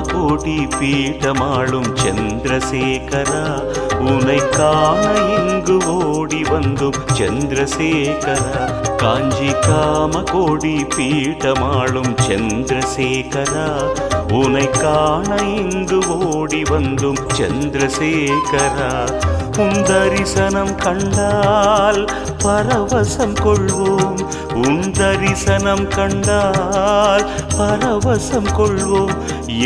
காமகோடி பீட்டமாளும் சந்திரசேகரா உனை காண இங்கு ஓடி வந்தும் சந்திரசேகரா காஞ்சி காமகோடி பீட்டமாளும் சந்திரசேகரா உனை காண இங்கு ஓடி வந்தும் சந்திரசேகரா உன் தரிசனம் கண்டால் பரவசம் கொள்வோம் உன் தரிசனம் கண்டால் பரவசம் கொள்வோம்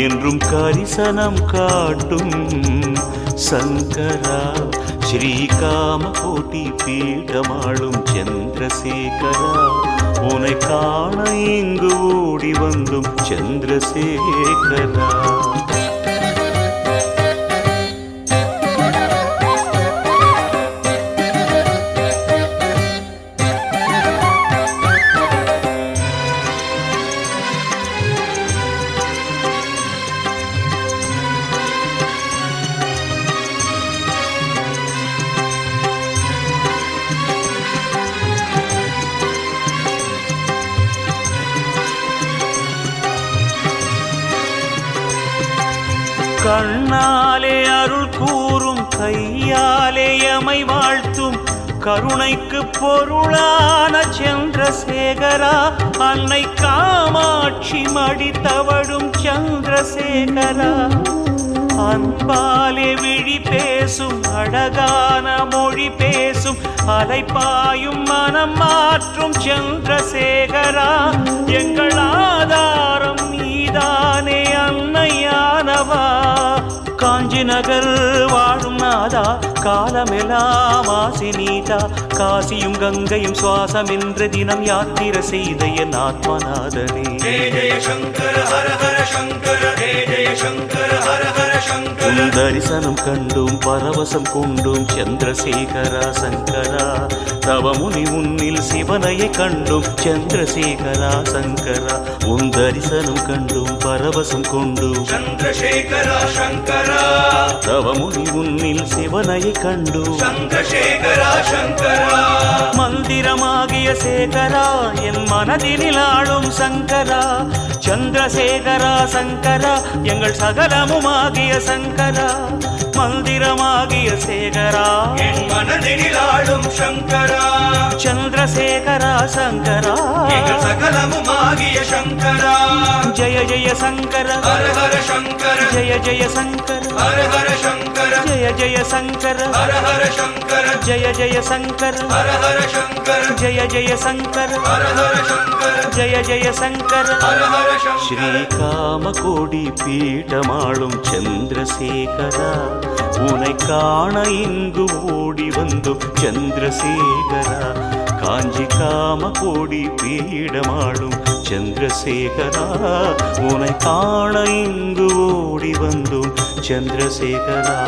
என்றும் கரிசனம் காட்டும் சங்கரா ஸ்ரீகாமகோடி பீடமாளும் சந்திரசேகரா உனை காண இங்கு ஓடி வந்தும் சந்திரசேகரா கண்ணாலே அருள் கூறும் கையாலே எமை வாழ்த்தும் கருணைக்கு பொருளான சந்திரசேகரா அன்னை காமாட்சி மடி தவழும் சந்திரசேகரா அன்பாலே விழி பேசும் அழகான மொழி பேசும் அலைப்பாயும் மனம் மாற்றும் சந்திரசேகரா எங்கள் ஆதாரம் நீதானே அன்னையானவா காஞ்சி நகர் வாழும் நாதா காலமெல்லாம் ஆசினீதா காசியும் கங்கையும் சுவாசம் என்ற தினம் யாத்திரை செய்த என் ஆத்மநாதனே ஜெய ஜெய சங்கர ஹர ஹர சங்கர ஜெய ஜெய சங்கர ஹர ஹர சங்கர உன் தரிசனம் கண்டும் பரவசம் கொண்டும் சந்திரசேகரா சங்கரா தவமுனி உன்னில் சிவனையை கண்டும் சந்திரசேகரா சங்கரா உன் தரிசனம் கண்டும் பரவசம் கொண்டும் சந்திரசேகரா சங்கரா தவமுனி உன்னில் சிவனையை கண்டும் சந்திரசேகரா சங்கரா மந்திரமாகிய சேகரா என் மனதினில் ஆளும் சங்கரா சந்திரசேகரா சங்கரா எங்கள் சகலமுமாகிய சங்கரா மந்திரமாகிய சேகரா என் மனதினில் ஆளும் சங்கரா சந்திரசேகரா சங்கரா எங்கள் சகலமுமாகிய சங்கரா ஜய ஜய சங்கர ஹர ஹர சங்கர ஜய ஜய சங்கர ஹர ஹர சங்கர ஜய ஜய சங்கர ஹர ஹர சங்கர ஜய ஜய சங்கர ஹர ஹர சங்கர ஜய ஜய சங்கர ஹர ஹர சங்கர ஜய ஜய சங்கர ஹர ஹர சங்கர ஸ்ரீகாமகோடி பீடமாளும் சந்திரசேகரா உனை காண இங்கு ஓடி வந்தும் சந்திரசேகரா காஞ்சி காமகோடி பீடமாளும் சந்திரசேகரா உனை காண இங்கு ஓடி வந்தும் சந்திரசேகரா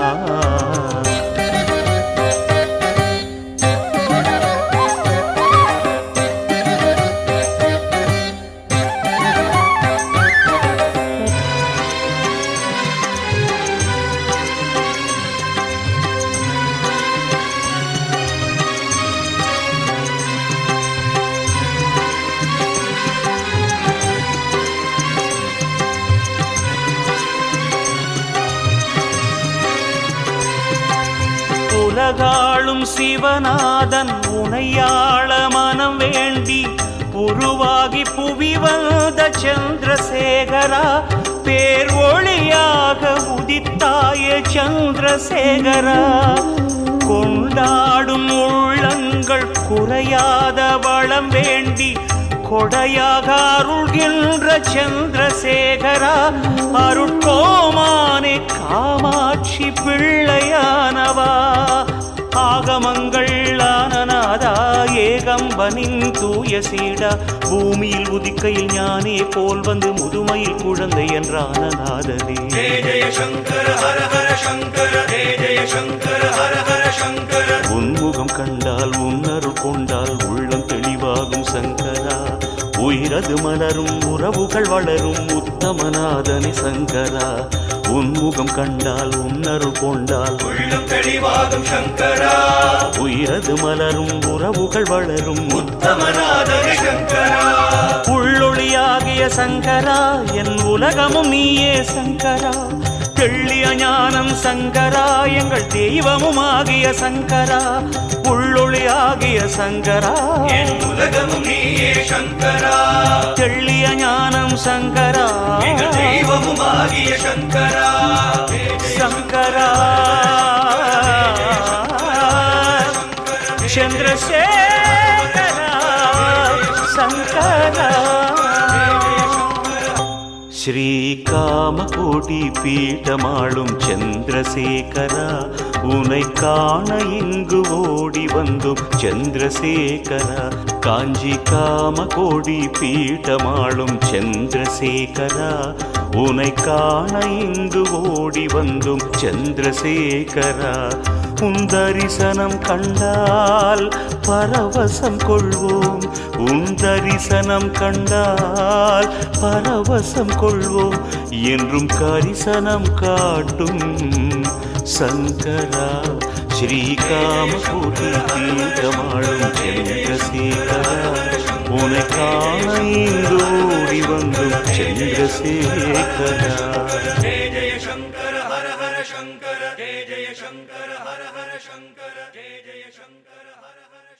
உலகாளும் சிவநாதன் உனையாள மனம் வேண்டி உருவாகி புவி வந்த சந்திரசேகரா பேர் ஒளியாக உதித்தாய சந்திரசேகரா கொண்டாடும் உள்ளங்கள் குறையாத வளம் வேண்டி கொடையாக அருள்கின்ற சந்திரசேகரா அருட்கோமானே காமாட்சி பிள்ளையானவா ஆகமங்கள் ஆனநாதா ஏகம்பனின் தூய சீடா பூமியில் உதிக்கையில் ஞானே போல் வந்து முதுமையில் குழந்தை என்றான நாதனே ஜெய ஜெய சங்கர ஹர ஹர சங்கர ஜெய ஜெய சங்கர ஹர ஹர சங்கர உன்முகம் கண்டால் உன்னருள் கொண்டால் உள்ளம் தெளிவாகும் சங்கரா உயிரது மலரும் உறவுகள் வளரும் உத்தமநாதனே சங்கரா உன்முகம் கண்டால் உன்னருள் கொண்டால் உள்ளம் தெளிவாகும் சங்கரா உயிரது மலரும் உறவுகள் வளரும் உத்தமநாதனே சங்கரா உள்ளொளியாகிய சங்கரா என் உலகமும் நீயே சங்கரா தெள்ளிய ஞானம் சங்கரா எங்கள் தெய்வமும் ஆகிய சங்கரா உள்ளொளியாகிய சங்கரா என் உலகமும் நீயே சங்கரா தெள்ளிய ஞானம் சங்கரா எங்கள் தெய்வமும் ஆகிய சங்கரா சங்கரா சந்திரசேகரா சங்கரா ஸ்ரீகாமகோடி பீட்டமாளும் சந்திரசேகரா உனை காண இங்கு ஓடி வந்தும் சந்திரசேகரா காஞ்சி காமகோடி பீட்டமாளும் சந்திரசேகரா உனை காண இங்கு ஓடி வந்தும் சந்திரசேகரா உன் தரிசனம் கண்டால் பரவசம் கொள்வோம் உன் தரிசனம் கண்டால் பரவசம் கொள்வோம் என்றும் கரிசனம் காட்டும் சங்கரா ஸ்ரீகாமகோடி பீட்டமாளும் சந்திரசேகரா உனை காண இங்கு ஓடி வந்தும் சந்திரசேகரா जय जय शंकर हर हर शंकर जय जय शंकर हर हर शंकर जय जय शंकर हर हर